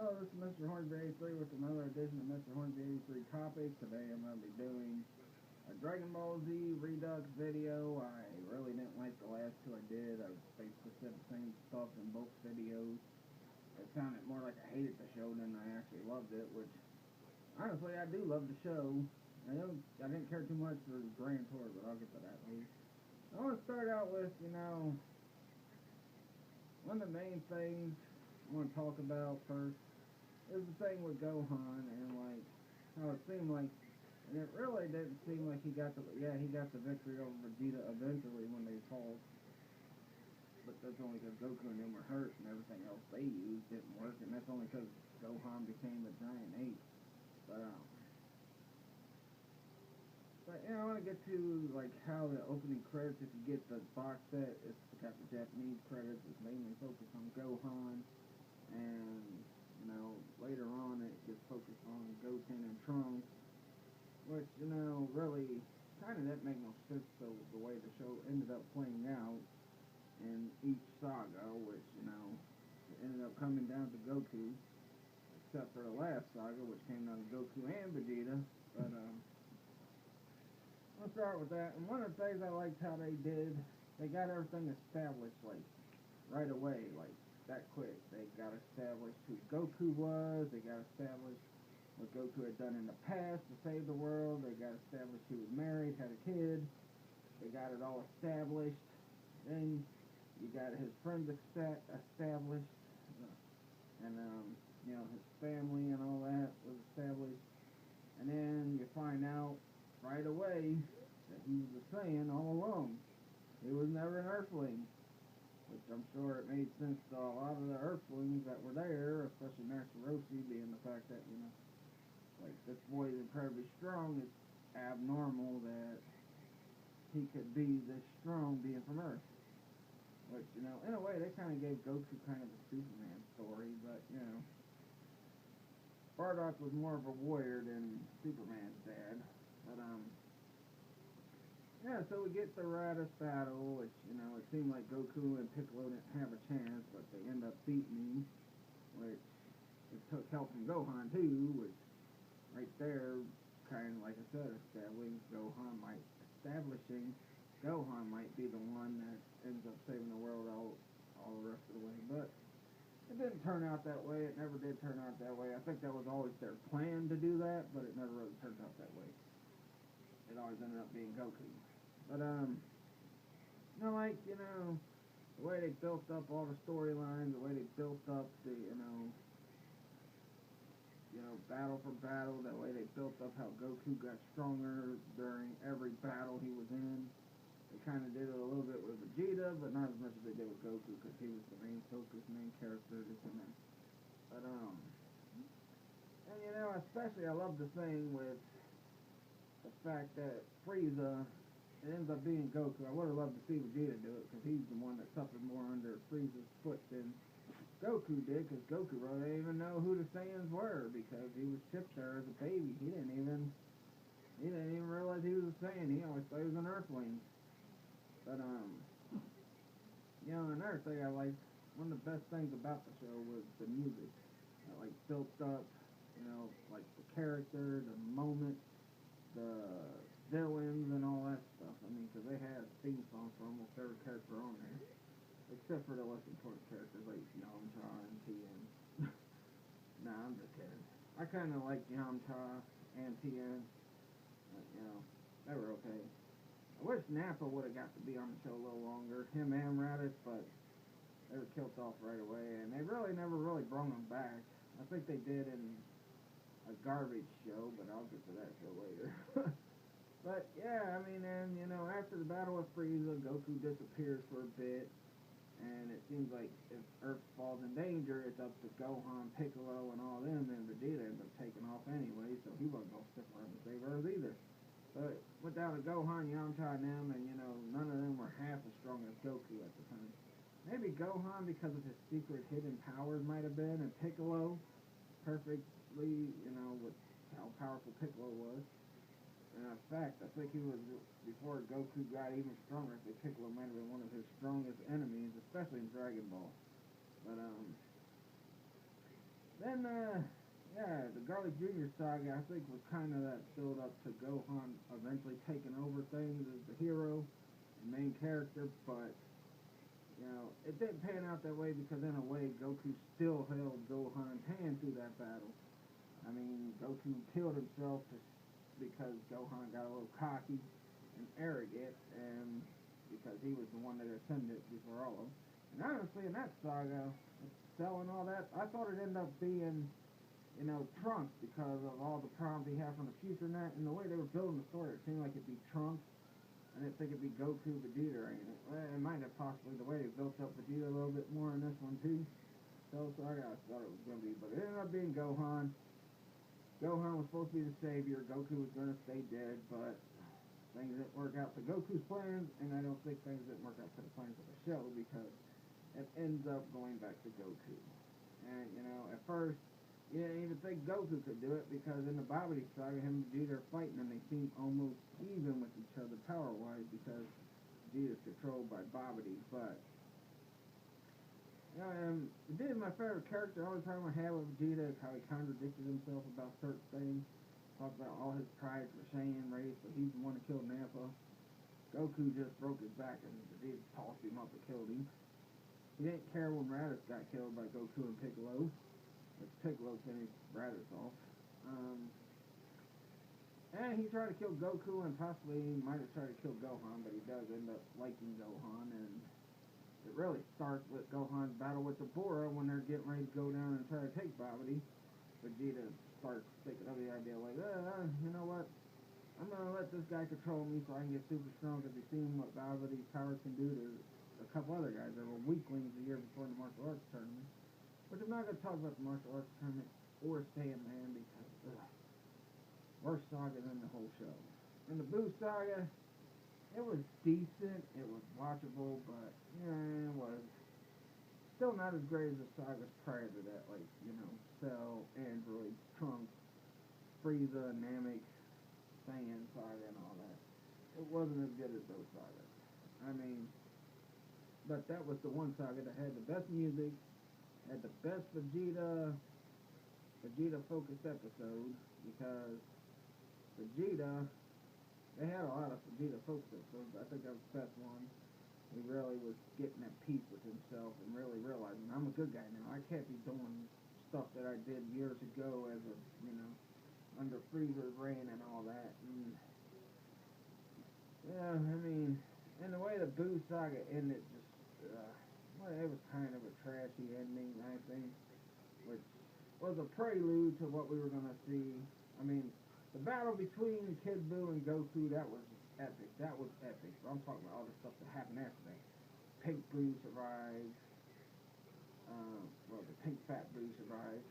Hello, this is Mr. Hornsby83 with another edition of Mr. Hornsby83 Topics. Today I'm going to be doing a Dragon Ball Z Redux video. I really didn't like the last two I did. I basically said the same stuff in both videos. It sounded more like I hated the show than I actually loved it, which, honestly, I do love the show. I didn't care too much for the Grand Tour, but I'll get to that later. I want to start out with, one of the main things I want to talk about first is the thing with Gohan and like how it seemed like, and it really didn't seem like he got the victory over Vegeta eventually when they fought, but that's only because Goku and them were hurt and everything else they used didn't work, and that's only because Gohan became a giant ape. But I want to get to like how the opening credits, if you get the box set, it's got the Japanese credits. It's mainly focused on Gohan, and later on it gets focused on Goten and Trunks, which really kind of didn't make no sense the way the show ended up playing out in each saga, which it ended up coming down to Goku, except for the last saga, which came down to Goku and Vegeta. But I'll start with that. And one of the things I liked how they did, they got everything established like right away, like that quick. They got established who Goku was. They got established what Goku had done in the past to save the world. They got established he was married, had a kid. They got it all established. Then you got his friends established, and his family and all that was established. And then you find out right away that he was a Saiyan all along. He was never an Earthling, which I'm sure it made sense to a lot of the Earthlings that were there, especially Master Roshi, being the fact that, like, this boy is incredibly strong. It's abnormal that he could be this strong being from Earth. Which, in a way, they kind of gave Goku kind of a Superman story, but, Bardock was more of a warrior than Superman's dad. But, yeah, so we get the Raditz battle, which, it seemed like Goku and Piccolo didn't have a chance, but they end up beating him, which it took help from Gohan, too, which right there, kind of like I said, establishing Gohan might be the one that ends up saving the world all the rest of the way. But it didn't turn out that way. It never did turn out that way. I think that was always their plan to do that, but it never really turned out that way. It always ended up being Goku. But, the way they built up all the storylines, the way they built up the, battle for battle, the way they built up how Goku got stronger during every battle he was in. They kind of did it a little bit with Vegeta, but not as much as they did with Goku, because he was the main focus, main character, this and that. But, and especially I love the thing with the fact that Frieza, it ends up being Goku. I would have loved to see Vegeta do it, because he's the one that suffered more under Frieza's foot than Goku did, because Goku really didn't even know who the Saiyans were, because he was shipped there as a baby. He didn't even realize he was a Saiyan. He always thought he was an Earthling. But, another thing I liked, one of the best things about the show was the music. It, built up, like the character, the moment, the villains, and all that stuff. I mean, because they had theme songs for almost every character on there, except for the less important characters like Yamcha and Tien. Nah, I'm just kidding. I kind of like Yamcha and Tien, but, they were okay. I wish Nappa would have got to be on the show a little longer, him and Raditz, but they were killed off right away, and they really never really brought him back. I think they did in a garbage show, but I'll get to that show later. But, yeah, I mean, and, after the battle with Frieza, Goku disappears for a bit, and it seems like if Earth falls in danger, it's up to Gohan, Piccolo, and all them, and Vegeta ends up taking off anyway, so he wasn't going to stick around to save Earth either. But went down to Gohan, Yamcha, and them, and, none of them were half as strong as Goku at the time. Maybe Gohan, because of his secret hidden powers, might have been, and Piccolo, perfectly, with how powerful Piccolo was. And in fact, I think he was, before Goku got even stronger, I think Piccolo might have been one of his strongest enemies, especially in Dragon Ball. But, And, yeah, the Garlic Jr. saga, I think, was kind of that build up to Gohan eventually taking over things as the hero, the main character, but, you know, it didn't pan out that way because, in a way, Goku still held Gohan's hand through that battle. I mean, Goku killed himself just because Gohan got a little cocky and arrogant, and because he was the one that ascended before all of them. And honestly, in that saga, Cell and all that, I thought it ended up being, you know, Trunks because of all the problems he had from the future and that. And the way they were building the story, it seemed like it'd be Trunks. I didn't think it'd be Goku, Vegeta, or anything. Well, it might have possibly the way they built up Vegeta a little bit more in this one too. So I thought it was gonna be, but it ended up being Gohan. Gohan was supposed to be the savior. Goku was gonna stay dead, but things didn't work out to Goku's plans, and I don't think things didn't work out to the plans of the show because it ends up going back to Goku. And you know, at first, you didn't even think Goku could do it because in the Babidi saga, him and Vegeta are fighting, and they seem almost even with each other power-wise because Vegeta's controlled by Babidi. But Vegeta's my favorite character. The only problem I have with Vegeta is how he contradicted himself about certain things. Talked about all his pride for Saiyan race, but he's the one that killed Nappa. Goku just broke his back and Vegeta tossed him up and killed him. He didn't care when Raditz got killed by Goku and Piccolo, which Piccolo finished Raditz off. And he tried to kill Goku and possibly might have tried to kill Gohan, but he does end up liking Gohan, and it really starts with Gohan's battle with the Bora when they're getting ready to go down and try to take Babidi. Vegeta starts thinking of the idea like, you know what? I'm gonna let this guy control me so I can get super strong because he's seen what Babidi's powers can do to a couple other guys that were weaklings the year before the martial arts tournament. Which I'm not gonna talk about the martial arts tournament or Saiyaman because worst saga than the whole show. In the Boo saga, it was decent, it was watchable, but yeah, it was still not as great as the sagas prior to that, like, you know, Cell, Android, Trunks, Frieza, Namek, Saiyan saga and all that. It wasn't as good as those sagas. I mean, but that was the one saga that had the best music, had the best Vegeta focused episode, because Vegeta, they had a lot of Vegeta focused episodes, but I think that was the best one. He really was getting at peace with himself and really realizing, I'm a good guy now. I can't be doing stuff that I did years ago as a, you know, under Frieza's reign and all that. And yeah, I mean, and the way the Boo saga ended, just, well, it was kind of a trashy ending, I think, which was a prelude to what we were going to see. I mean, the battle between Kid Buu and Goku, that was epic. That was epic. But I'm talking about all the stuff that happened after that. Pink Buu survived. Well, the Pink Fat Buu survived.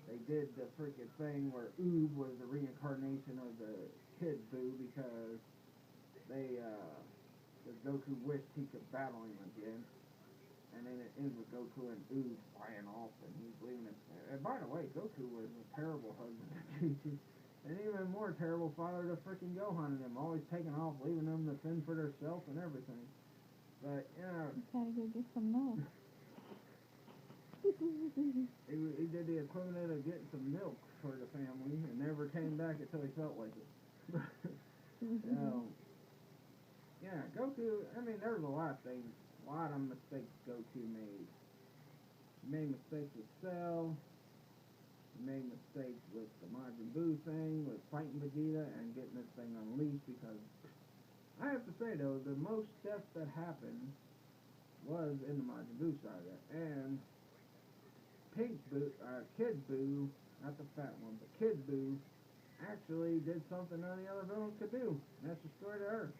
They did the freaking thing where Oob was the reincarnation of the Kid Buu because Goku wished he could battle him again. And then it ends with Goku and Oob flying off and he's leaving it. And by the way, Goku was a terrible husband to Chi-Chi. And even more terrible father to freaking Gohan and them, always taking off, leaving them to fend for themselves and everything. But, you know... Gotta go get some milk. he did the equivalent of getting some milk for the family and never came back until he felt like it. Yeah, Goku, I mean, there was a lot of things, a lot of mistakes Goku made. He made mistakes with Cell. He made mistakes with the Majin Buu thing, with fighting Vegeta and getting this thing unleashed, because I have to say though, the most deaths that happened was in the Majin Buu saga, and Kid Buu, not the fat one, but Kid Buu actually did something none of the other villains could do, and that's destroy the Earth.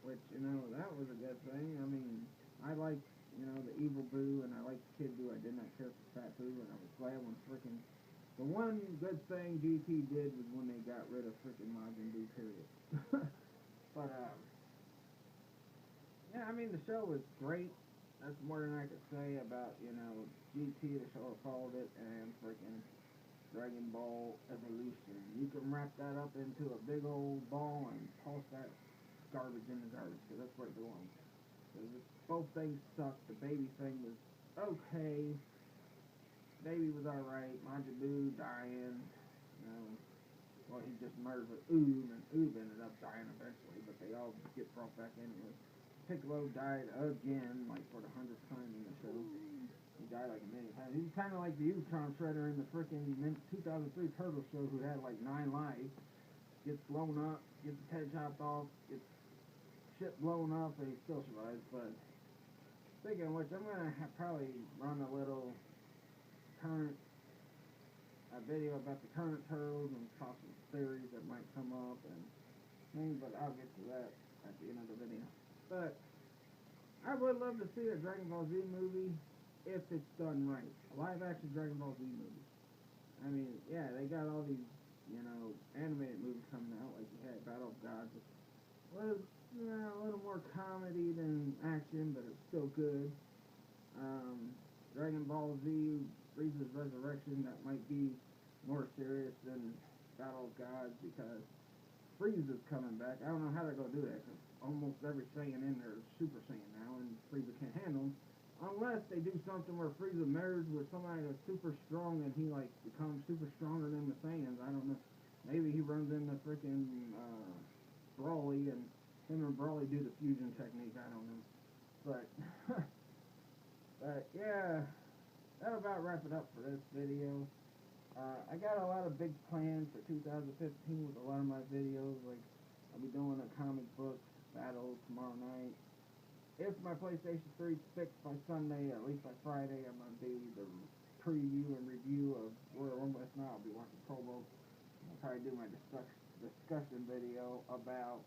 Which, you know, that was a good thing. I mean, I liked, you know, the evil Buu, and I liked Kid Buu. I did not care for Fat Buu, and I was glad when freaking... The one good thing GT did was when they got rid of freaking Majin Buu, period. But, yeah, I mean, the show was great. That's more than I could say about, you know, GT, the show followed it, and freaking Dragon Ball Evolution. You can wrap that up into a big old ball and toss that garbage in the garbage, because that's where it belongs. Both things sucked. The baby thing was okay. Baby was alright. Majin Buu dying. You know, well, he just murdered with Oob, and Oob ended up dying eventually, but they all get brought back anyway. Piccolo died again, like for the 100th time in the show. He died like a million times. He's kind of like the Ultron Shredder in the freaking 2003 Turtle show, who had like 9 lives. Gets blown up, gets his head chopped off, gets shit blown up, and he still survives. But speaking of which, I'm gonna probably run a little current video about the current turtles and possible theories that might come up and things, but I'll get to that at the end of the video. But I would love to see a Dragon Ball Z movie if it's done right. A live action Dragon Ball Z movie. I mean, yeah, they got all these, you know, animated movies coming out, like you had Battle of Gods. A little more comedy than action, but it's still good. Dragon Ball Z, Frieza's Resurrection, that might be more serious than Battle of Gods, because Frieza's coming back. I don't know how they're going to do that, because almost every Saiyan in there is Super Saiyan now, and Frieza can't handle them. Unless they do something where Frieza marries with somebody that's super strong and he, like, becomes super stronger than the Saiyans. I don't know. Maybe he runs into freaking Broly, and him and Broly do the fusion technique. I don't know. But, but yeah, that'll about wrap it up for this video. I got a lot of big plans for 2015 with a lot of my videos. Like, I'll be doing a comic book battle tomorrow night. If my PlayStation 3 is fixed by Sunday, at least by Friday, I'm going to do the preview and review of Royal Rumble. If not, I'll be watching promo. I'll probably do my discussion video about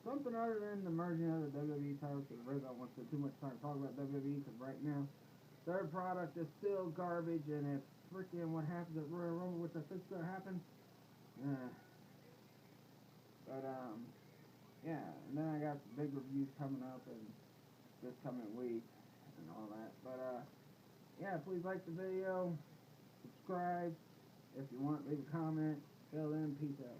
something other than the merging of the WWE titles, because I really don't want to spend too much time talking about WWE, because right now, their product is still garbage, and it's freaking what happens at Royal Rumble, which I think's going to happen. But, yeah, and then I got some big reviews coming up and this coming week and all that. But, yeah, please like the video, subscribe if you want, leave a comment, fill in, peace out.